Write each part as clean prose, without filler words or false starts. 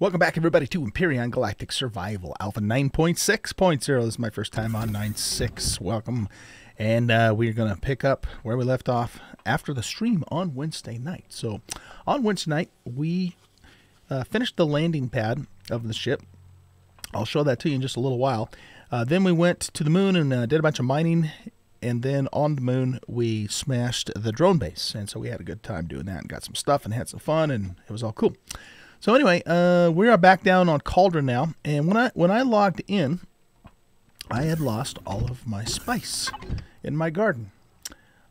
Welcome back, everybody, to Empyrion Galactic Survival Alpha 9.6.0. This is my first time on 9.6. Welcome. And we're going to pick up where we left off after the stream on Wednesday night. So, on Wednesday night, we finished the landing pad of the ship. I'll show that to you in just a little while. Then we went to the moon and did a bunch of mining. And then on the moon, we smashed the drone base. And so we had a good time doing that and got some stuff and had some fun, and it was all cool. So anyway, we are back down on Cauldron now, and when I logged in, I had lost all of my spice in my garden.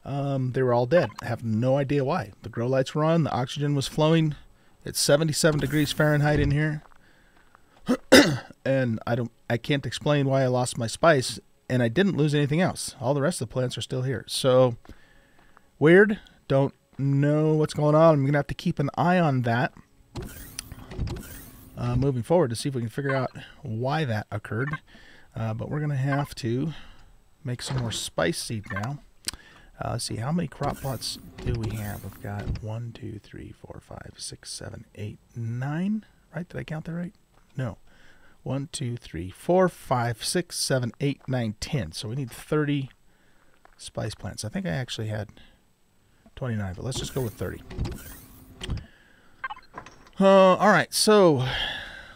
They were all dead. I have no idea why. The grow lights were on, the oxygen was flowing. It's 77 degrees Fahrenheit in here, and I can't explain why I lost my spice, and I didn't lose anything else. All the rest of the plants are still here. So weird. Don't know what's going on. I'm gonna have to keep an eye on that. Moving forward to see if we can figure out why that occurred. But we're going to have to make some more spice seed now. Let's see, how many crop plots do we have? We've got 1, 2, 3, 4, 5, 6, 7, 8, 9. Right? Did I count that right? No. 1, 2, 3, 4, 5, 6, 7, 8, 9, 10. So we need 30 spice plants. I think I actually had 29, but let's just go with 30. Alright, so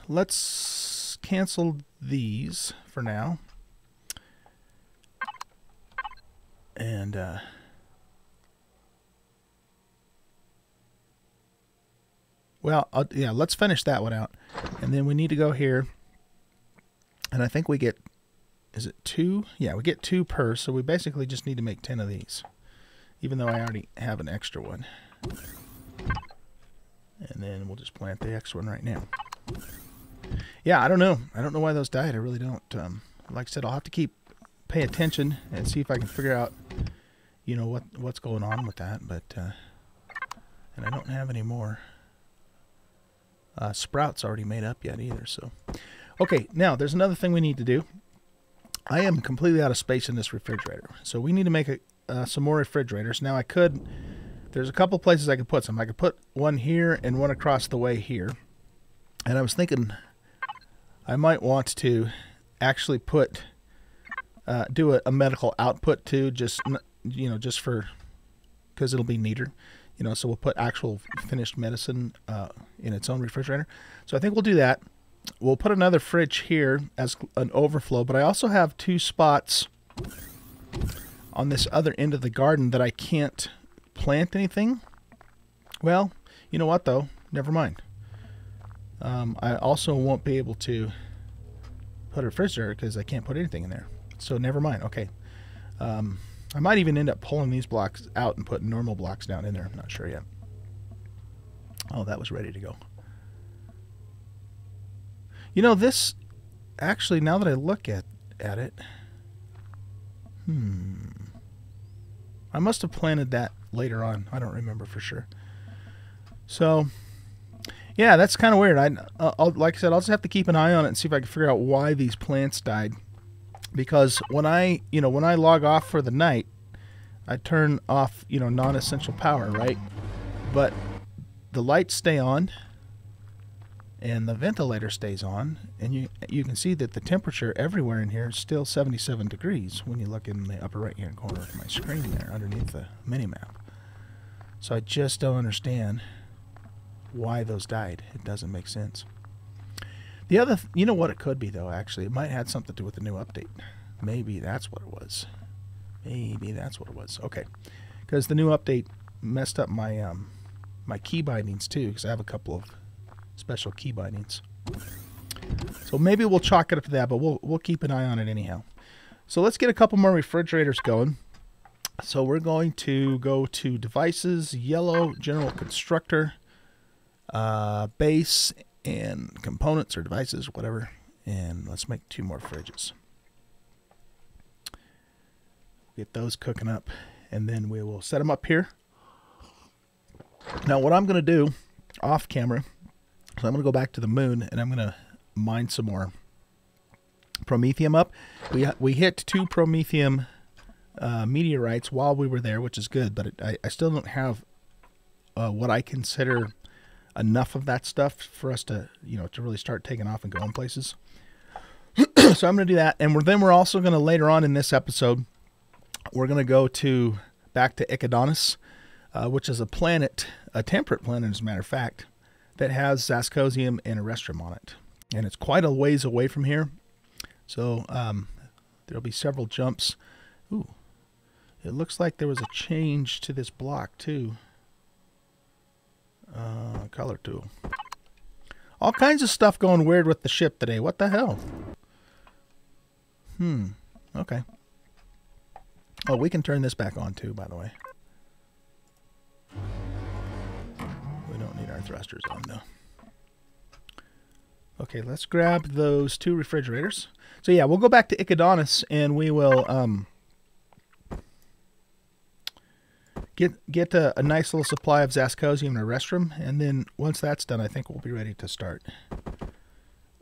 let's cancel these for now. And, well, yeah, let's finish that one out. And then we need to go here. And I think we get, is it 2? Yeah, we get 2 per, so we basically just need to make 10 of these. Even though I already have an extra one. And then we'll just plant the extra one right now. Yeah, I don't know. I don't know why those died. I really don't. Like I said, I'll have to pay attention and see if I can figure out, you know, what's going on with that. But and I don't have any more sprouts already made up yet either. So, okay, now there's another thing we need to do. I am completely out of space in this refrigerator, so we need to make some more refrigerators. Now I could. There's a couple places I could put some. I could put one here and one across the way here. And I was thinking I might want to actually do a medical output too, just, you know, just for, because it'll be neater. You know, so we'll put actual finished medicine in its own refrigerator. So I think we'll do that. We'll put another fridge here as an overflow, but I also have 2 spots on this other end of the garden that I can't plant anything. Well, you know what though? Never mind. I also won't be able to put a refrigerator because I can't put anything in there. So never mind. Okay. I might even end up pulling these blocks out and put normal blocks down in there. I'm not sure yet. Oh, that was ready to go. You know, this actually, now that I look at it, I must have planted that later on. I don't remember for sure. So, yeah, that's kind of weird. Like I said, I'll just have to keep an eye on it and see if I can figure out why these plants died. Because when I log off for the night, I turn off, you know, non-essential power, right? But the lights stay on, and the ventilator stays on, and you can see that the temperature everywhere in here is still 77 degrees when you look in the upper right hand corner of my screen there underneath the mini-map. So I just don't understand why those died. It doesn't make sense. The other, you know what it could be though, actually? It might have something to do with the new update. Maybe that's what it was. Maybe that's what it was. Okay. Because the new update messed up my my key bindings too, because I have a couple of special key bindings. So maybe we'll chalk it up to that, but we'll keep an eye on it anyhow. So let's get a couple more refrigerators going. So we're going to go to devices, yellow, general constructor, base, and components or devices, whatever. And let's make 2 more fridges. Get those cooking up, and then we will set them up here. Now what I'm going to do off camera, so I'm going to go back to the moon, and I'm going to mine some more Promethium up. We hit 2 Promethium meteorites while we were there, which is good, but I still don't have what I consider enough of that stuff for us to, to really start taking off and going places. So I'm going to do that. And then we're also going to, later on in this episode, we're going to go back to Echidonus, which is a planet, a temperate planet, as a matter of fact, that has Zascosium and Erestrum on it. And it's quite a ways away from here. So there'll be several jumps. Ooh, it looks like there was a change to this block, too. Color tool. All kinds of stuff going weird with the ship today. What the hell? Okay. Oh, we can turn this back on too, by the way. We don't need our thrusters on though. Okay, let's grab those 2 refrigerators. So yeah, we'll go back to Echidonus and we will get a nice little supply of Zascosium and Erestrum, and then once that's done, I think we'll be ready to start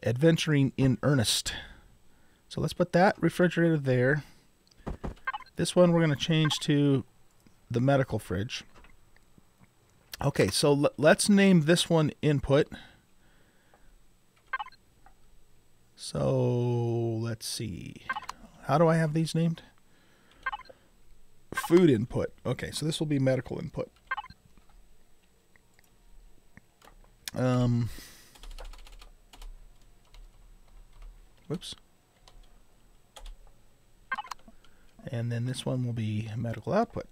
adventuring in earnest. So let's put that refrigerator there. This one we're going to change to the medical fridge. Okay, so let's name this one input. So let's see. How do I have these named? Food input. Okay, so this will be medical input. Whoops. And then this one will be medical output.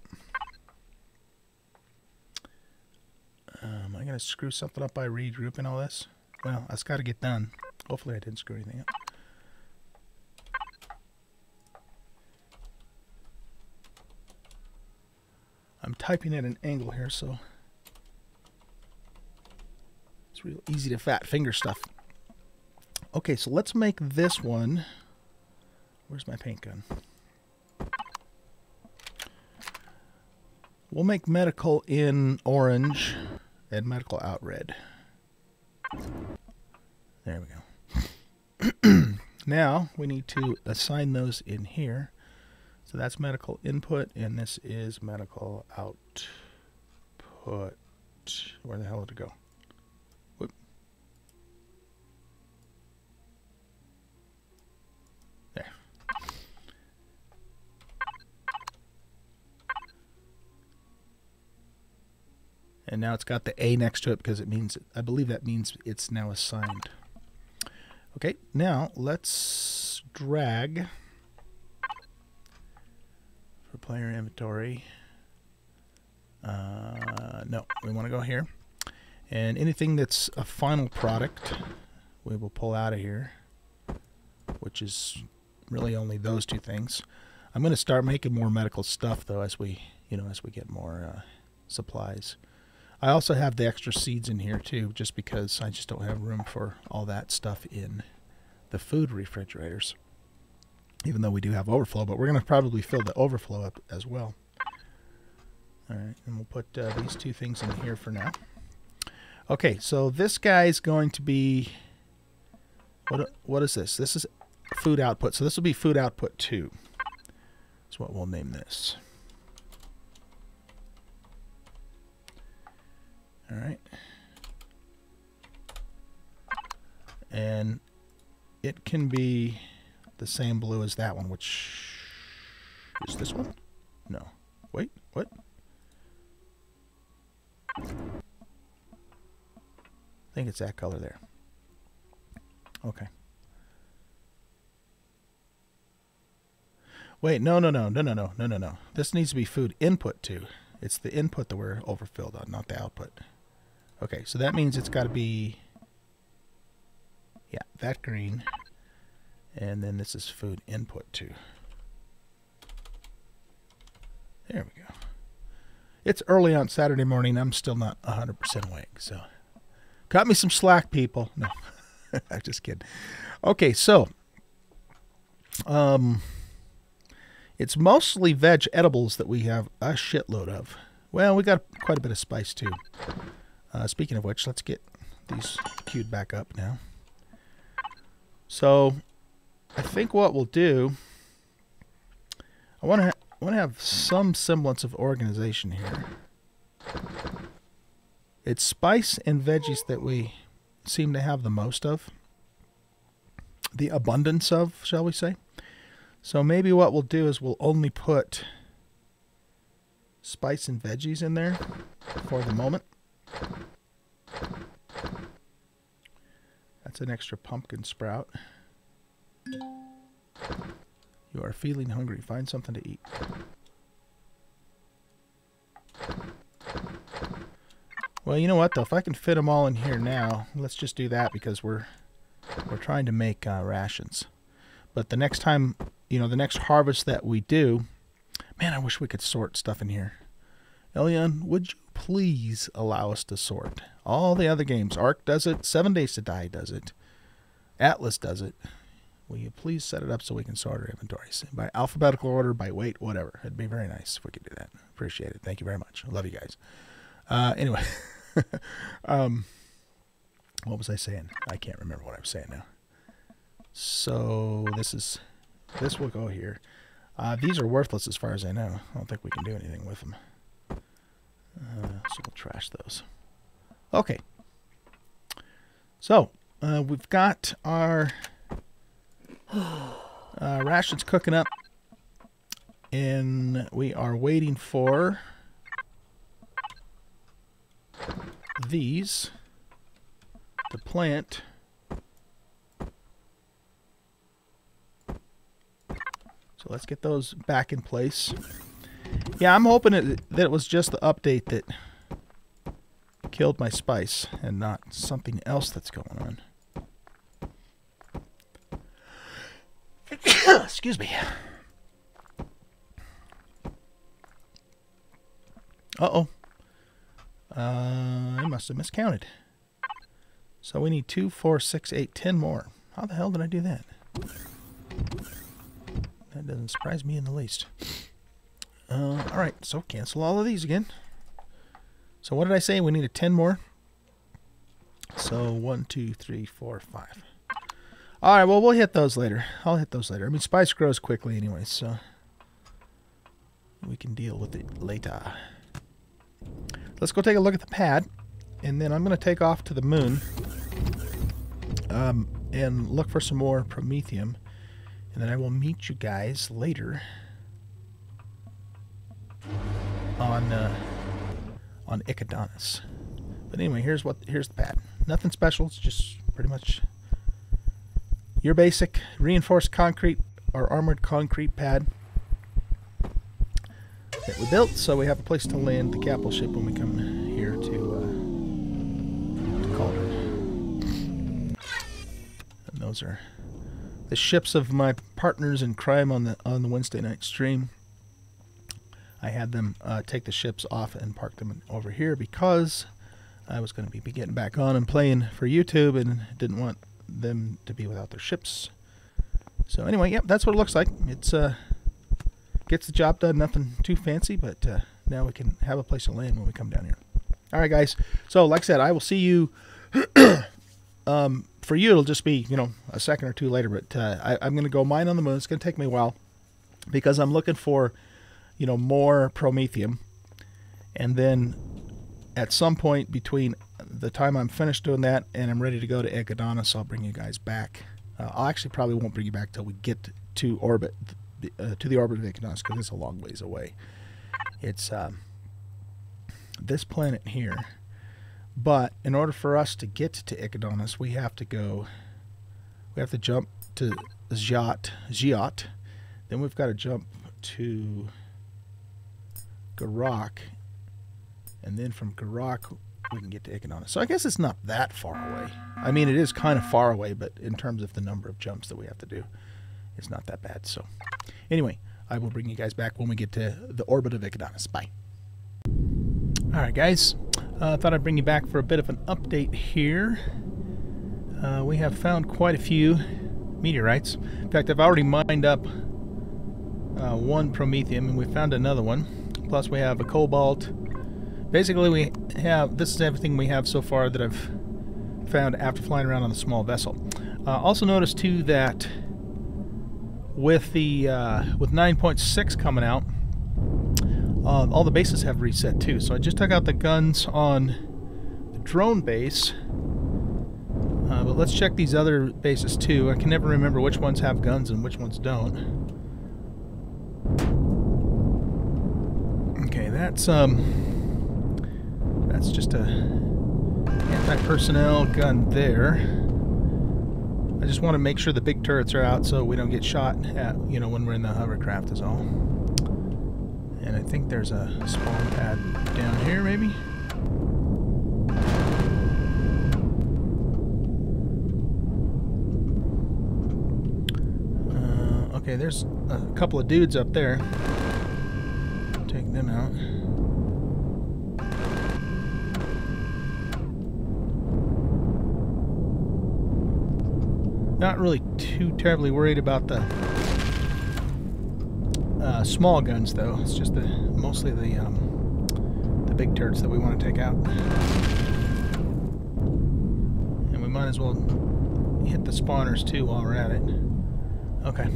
Am I going to screw something up by regrouping all this? Well, that's got to get done. Hopefully I didn't screw anything up. I'm typing at an angle here, so it's real easy to fat finger stuff. Okay, so let's make this one. Where's my paint gun? We'll make medical in orange and medical out red. There we go. Now we need to assign those in here. So that's medical input, and this is medical output. Where the hell did it go? Whoop. There. And now it's got the A next to it because it means, I believe that means it's now assigned. Okay, now let's drag for player inventory. No, we want to go here. And anything that's a final product, we will pull out of here, which is really only those 2 things. I'm going to start making more medical stuff though as we, as we get more supplies. I also have the extra seeds in here too, just because I just don't have room for all that stuff in the food refrigerators. Even though we do have overflow, but we're going to probably fill the overflow up as well. All right, and we'll put these 2 things in here for now. Okay, so this guy's going to be, what is this? This is food output. So this will be food output 2. That's what we'll name this. All right. And it can be the same blue as that one, which is this one? No. Wait, what? I think it's that color there. Okay. Wait, no. This needs to be food input too. It's the input that we're overfilled on, not the output. Okay, so that means it's got to be, yeah, that green. And then this is food input too. There we go. It's early on Saturday morning. I'm still not 100% awake, so cut me some slack, people. No, I'm just kidding. Okay, so it's mostly veg edibles that we have a shitload of. Well, we got quite a bit of spice too. Speaking of which, let's get these queued back up now. So I think what we'll do, I want to have some semblance of organization here. It's spice and veggies that we seem to have the most of. The abundance of, shall we say. So maybe what we'll do is we'll only put spice and veggies in there for the moment. That's an extra pumpkin sprout. You are feeling hungry. Find something to eat. Well, you know what, though? If I can fit them all in here now, let's just do that because we're trying to make rations. But the next time, you know, the next harvest that we do, man, I wish we could sort stuff in here. Elion, would you please allow us to sort? All the other games, Ark does it, 7 Days to Die does it, Atlas does it. Will you please set it up so we can sort our inventories? By alphabetical order, by weight, whatever. It'd be very nice if we could do that. Appreciate it. Thank you very much. I love you guys. Anyway. What was I saying? I can't remember what I was saying now. So this will go here. These are worthless as far as I know. I don't think we can do anything with them. So we'll trash those. Okay. So we've got our rations cooking up, and we are waiting for these to plant. So let's get those back in place. Yeah, I'm hoping that it was just the update that killed my spice and not something else that's going on. Excuse me. Uh-oh. I must have miscounted. So we need 2, 4, 6, 8, 10 more. How the hell did I do that? That doesn't surprise me in the least. Alright, so cancel all of these again. So what did I say? We needed 10 more. So 1, 2, 3, 4, 5. Alright, well, we'll hit those later. I'll hit those later. I mean, spice grows quickly anyway, so we can deal with it later. Let's go take a look at the pad, and then I'm going to take off to the moon and look for some more Promethium, and then I will meet you guys later on Icadonis. But anyway, here's the pad. Nothing special. It's just pretty much your basic reinforced concrete or armored concrete pad that we built, so we have a place to land the capital ship when we come here to Cauldron. And those are the ships of my partners in crime on the Wednesday night stream. I had them take the ships off and park them over here because I was going to be getting back on and playing for YouTube and didn't want them to be without their ships. So anyway, yep, that's what it looks like. It's gets the job done. Nothing too fancy, but now we can have a place to land when we come down here. All right, guys. So like I said, I will see you. For you, it'll just be, you know, a second or two later. But I'm going to go mine on the moon. It's going to take me a while because I'm looking for, you know, more Promethium, and then at some point between the time I'm finished doing that and I'm ready to go to Icadonis, I'll bring you guys back. I actually probably won't bring you back till we get to orbit, to the orbit of Icadonis, because it's a long ways away. It's this planet here, but in order for us to get to Icadonis, we have to jump to Giot, then we've got to jump to Garak, and then from Garak we can get to Icadonis. So I guess it's not that far away. I mean, it is kind of far away, but in terms of the number of jumps that we have to do, it's not that bad. So anyway, I will bring you guys back when we get to the orbit of Icadonis. Bye. Alright guys, I thought I'd bring you back for a bit of an update here. We have found quite a few meteorites. In fact, I've already mined up one Promethium, and we found another one. Plus we have a cobalt. Basically this is everything we have so far that I've found after flying around on the small vessel. Also notice too that with 9.6 coming out, all the bases have reset too. So I just took out the guns on drone base. But let's check these other bases too. I can never remember which ones have guns and which ones don't. Okay, that's just a anti-personnel gun there. I just want to make sure the big turrets are out so we don't get shot at, you know, when we're in the hovercraft is all. And I think there's a spawn pad down here, maybe? Okay, there's a couple of dudes up there. Take them out. Not really too terribly worried about the small guns, though. It's just mostly the big turrets that we want to take out. And we might as well hit the spawners too while we're at it. Okay.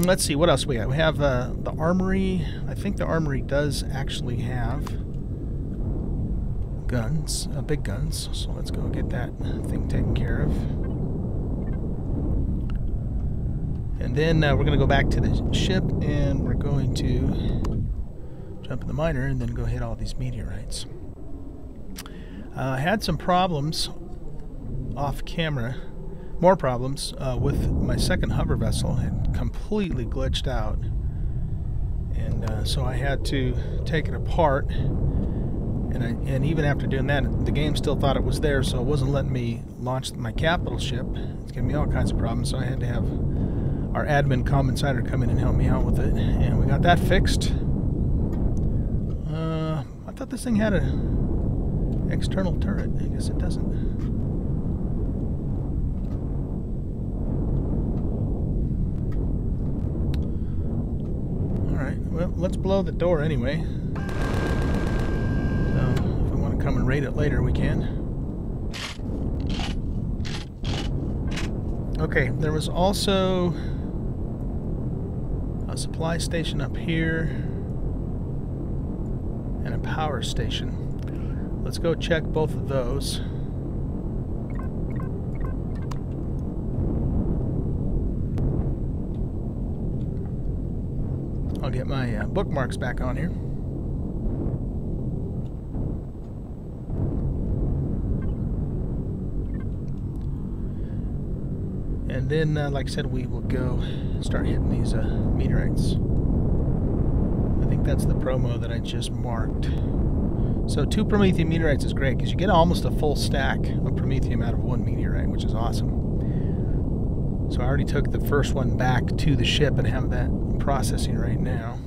Let's see, what else we got? We have the armory. I think the armory does actually have guns, big guns. So let's go get that thing taken care of. And then we're going to go back to the ship and we're going to jump in the miner and then go hit all these meteorites. I had some problems off camera. More problems with my second hover vessel. Had completely glitched out, and so I had to take it apart. And even after doing that, the game still thought it was there, so it wasn't letting me launch my capital ship. It's giving me all kinds of problems. So I had to have our admin insider come in and help me out with it, and we got that fixed. I thought this thing had an external turret. I guess it doesn't. Well, let's blow the door anyway. So, if we want to come and raid it later, we can. Okay, there was also a supply station up here and a power station. Let's go check both of those. I'll get my bookmarks back on here. And then, like I said, we will go start hitting these meteorites. I think that's the promo that I just marked. So 2 Promethium meteorites is great because you get almost a full stack of Promethium out of 1 meteorite, which is awesome. So I already took the first one back to the ship and have that processing right now.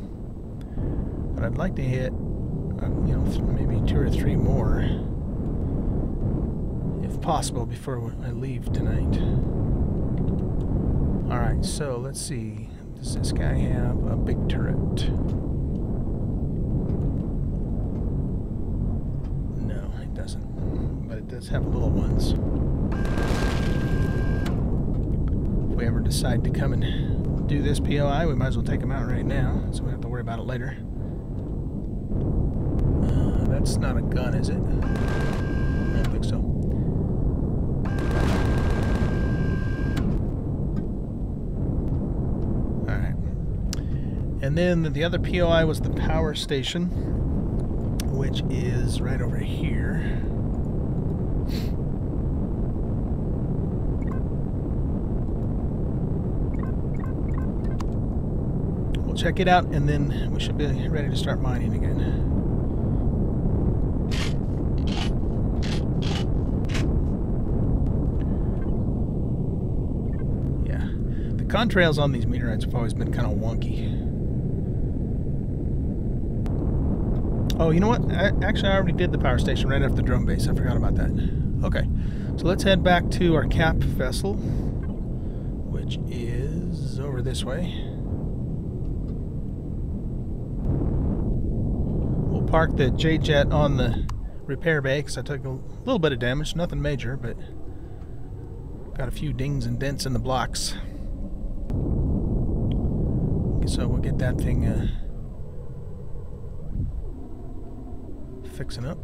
But I'd like to hit, you know, maybe 2 or 3 more, if possible, before I leave tonight. All right, so let's see. Does this guy have a big turret? No, it doesn't. But it does have little ones. If we ever decide to come and do this POI, we might as well take them out right now, so we don't have to worry about it later. That's not a gun, is it? I don't think so. Alright. And then the other POI was the power station, which is right over here. Check it out, and then we should be ready to start mining again. Yeah, the contrails on these meteorites have always been kind of wonky. Oh, you know what? Actually, I already did the power station right after the drone base. I forgot about that. Okay, so let's head back to our cap vessel, which is over this way. Park the J-Jet on the repair bay because I took a little bit of damage, nothing major, but got a few dings and dents in the blocks. So we'll get that thing fixing up.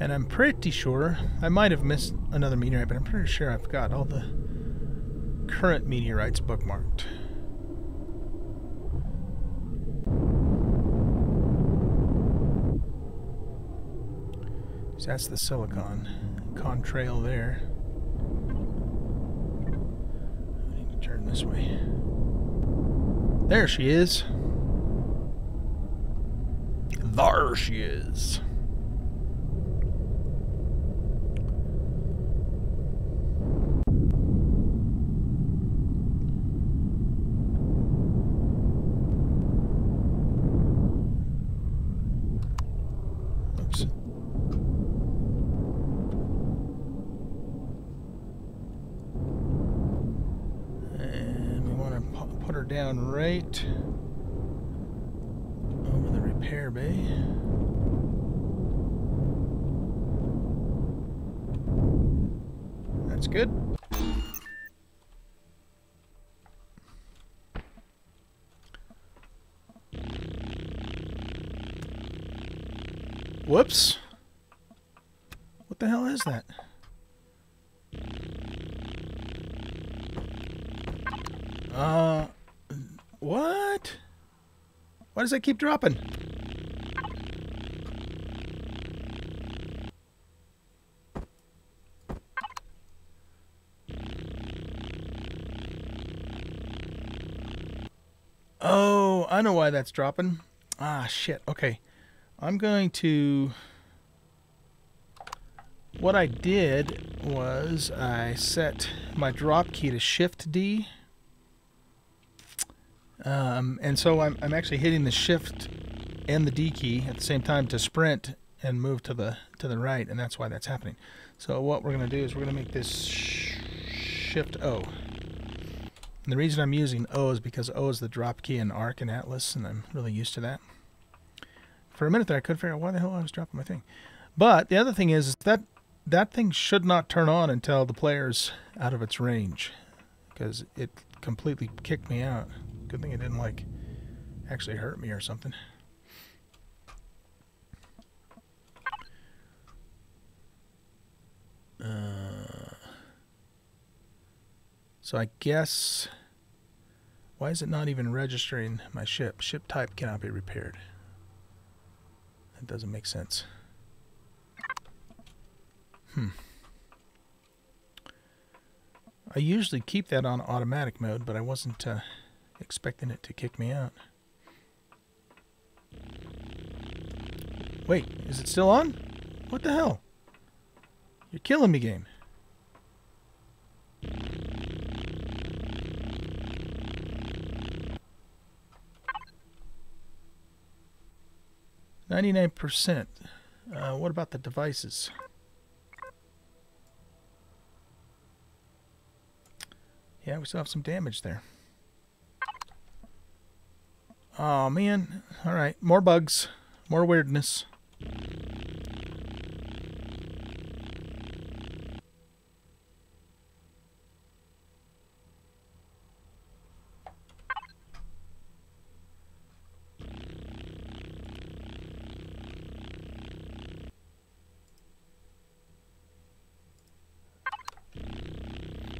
And I'm pretty sure, I might have missed another meteorite, but I'm pretty sure I've got all the current meteorites bookmarked. So that's the silicon contrail there. I need to turn this way. There she is. There she is. Oops. And we want to put her down right over the repair bay. That's good. Whoops. What the hell is that? What? Why does that keep dropping? Oh, I know why that's dropping. Ah, shit. Okay. I'm going to... What I did was I set my drop key to Shift D. And so I'm actually hitting the Shift and the D key at the same time to sprint and move to the right, and that's why that's happening. So what we're going to do is we're going to make this Shift O. And the reason I'm using O is because O is the drop key in Arc and Atlas, and I'm really used to that. For a minute there, I couldn't figure out why the hell I was dropping my thing. But the other thing is that that thing should not turn on until the player's out of its range, because it completely kicked me out. Good thing it didn't, like, actually hurt me or something. So I guess... Why is it not even registering my ship? Ship type cannot be repaired. That doesn't make sense. I usually keep that on automatic mode, but I wasn't expecting it to kick me out. Wait, is it still on? What the hell? You're killing me, game. %. What about the devices? Yeah, we still have some damage there. Oh, man. Alright, more bugs. More weirdness.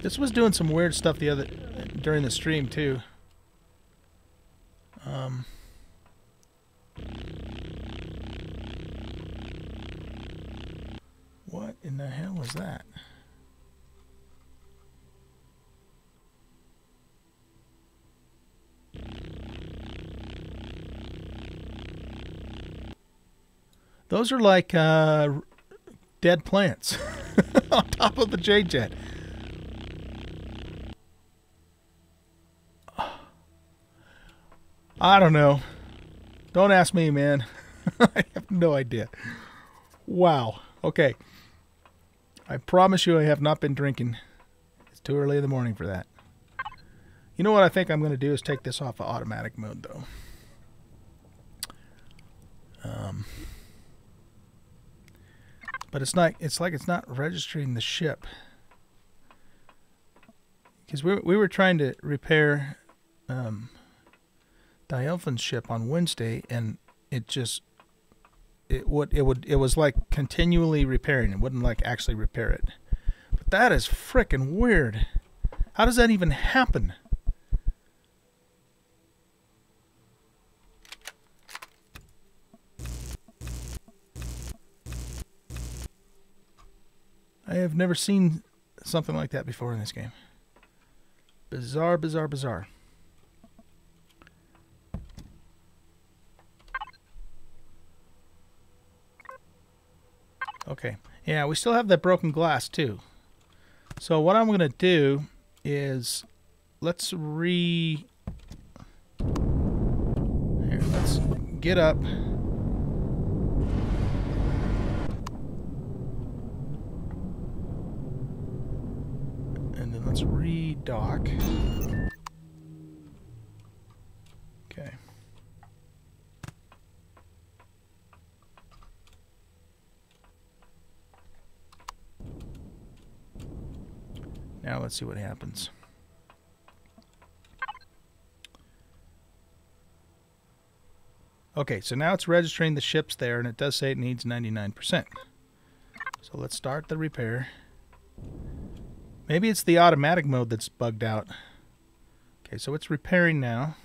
This was doing some weird stuff during the stream too. What in the hell was that? Those are like dead plants on top of the J-Jet. I don't know. Don't ask me, man. I have no idea. Wow. Okay. I promise you I have not been drinking. It's too early in the morning for that. You know what I think I'm going to do is take this off of automatic mode, though. But it's like it's not registering the ship. Because we were trying to repair Dielphin's ship on Wednesday, and it was like continually repairing. It wouldn't like actually repair it. But that is frickin' weird. How does that even happen? I have never seen something like that before in this game. Bizarre, bizarre, bizarre. Okay. Yeah, we still have that broken glass too. So what I'm going to do is let's get up. And then let's redock. Okay. Now let's see what happens. Okay, so now it's registering the ships there, and it does say it needs 99%. So let's start the repair. Maybe it's the automatic mode that's bugged out. Okay, so it's repairing now.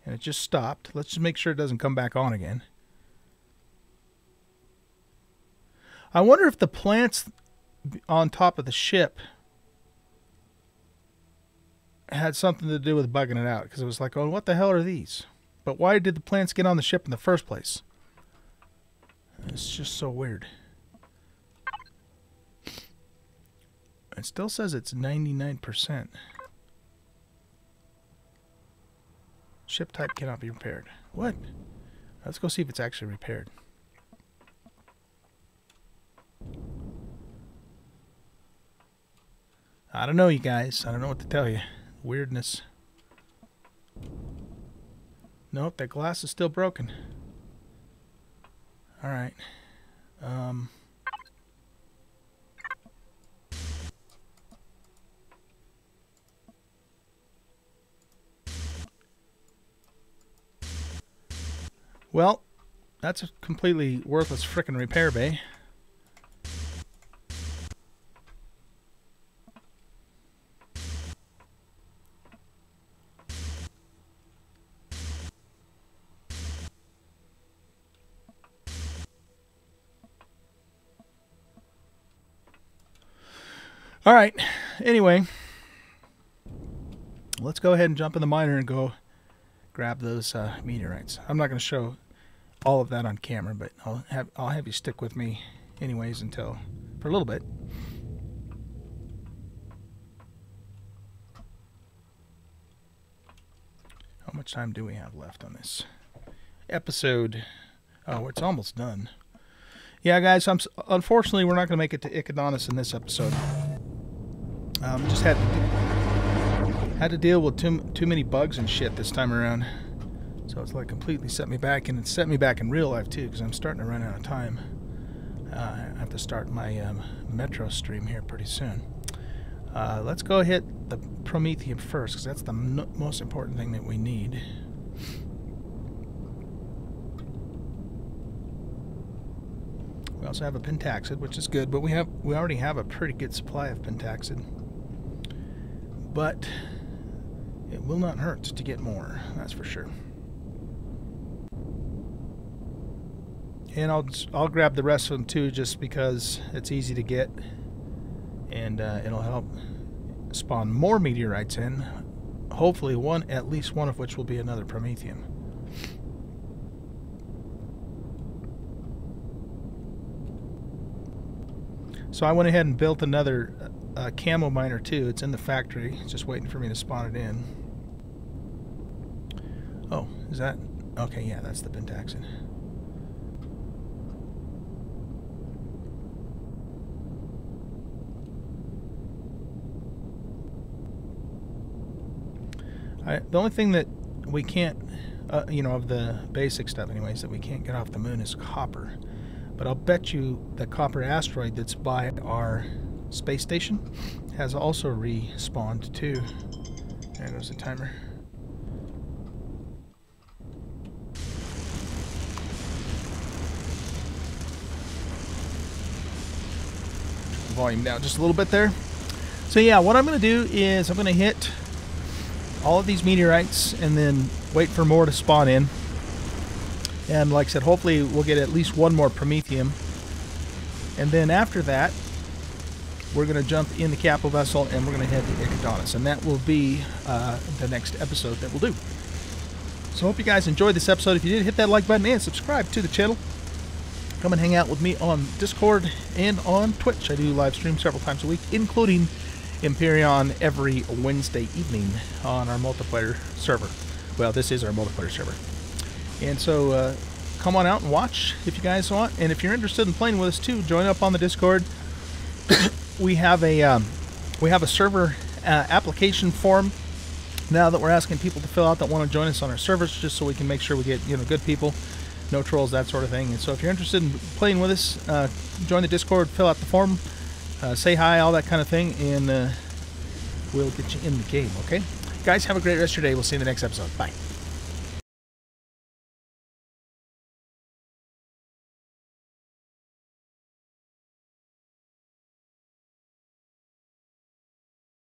And it just stopped. Let's just make sure it doesn't come back on again. I wonder if the plants on top of the ship had something to do with bugging it out. Because it was like, oh, what the hell are these? But why did the plants get on the ship in the first place? It's just so weird. It still says it's 99%. Ship type cannot be repaired. What? Let's go see if it's actually repaired. I don't know, you guys. I don't know what to tell you. Weirdness. Nope, that glass is still broken. Alright. Well, that's a completely worthless frickin' repair bay. All right. Anyway, let's go ahead and jump in the miner and go grab those meteorites. I'm not going to show all of that on camera, but I'll have you stick with me anyways until for a little bit. How much time do we have left on this episode? Oh, it's almost done. Yeah, guys, unfortunately we're not going to make it to Icodonis in this episode. Just had to deal with too many bugs and shit this time around. So it's like completely set me back, and it set me back in real life too, because I'm starting to run out of time. I have to start my Metro stream here pretty soon. Let's go hit the Promethium first, because that's the most important thing that we need. We also have a pentaxid, which is good, but we already have a pretty good supply of pentaxid. But it will not hurt to get more, that's for sure. And I'll grab the rest of them too, just because it's easy to get, and it'll help spawn more meteorites in. Hopefully at least one of which will be another Promethium. So I went ahead and built another camo miner too. It's in the factory. It's just waiting for me to spawn it in. Oh, is that? Okay, yeah, that's the pentaxid. The only thing that we can't, you know, of the basic stuff anyways, that we can't get off the moon is copper. But I'll bet you the copper asteroid that's by our space station has also respawned too. There goes the timer. volume down just a little bit there. So yeah, what I'm going to do is I'm going to hit all of these meteorites and then wait for more to spawn in. And like I said, hopefully we'll get at least one more Promethium. And then after that, we're going to jump in the capital vessel and we're going to head to Icodonus. And that will be the next episode that we'll do. So I hope you guys enjoyed this episode. If you did, hit that like button and subscribe to the channel. Come and hang out with me on Discord and on Twitch. I do live stream several times a week, including Empyrion every Wednesday evening on our multiplayer server. Well, this is our multiplayer server. And so come on out and watch if you guys want. And if you're interested in playing with us too, join up on the Discord. we have a server application form now that we're asking people to fill out that want to join us on our servers, just so we can make sure we get good people, no trolls, that sort of thing. And so if you're interested in playing with us, join the Discord, fill out the form. Say hi, all that kind of thing, and we'll get you in the game, okay? Guys, have a great rest of your day. We'll see you in the next episode. Bye.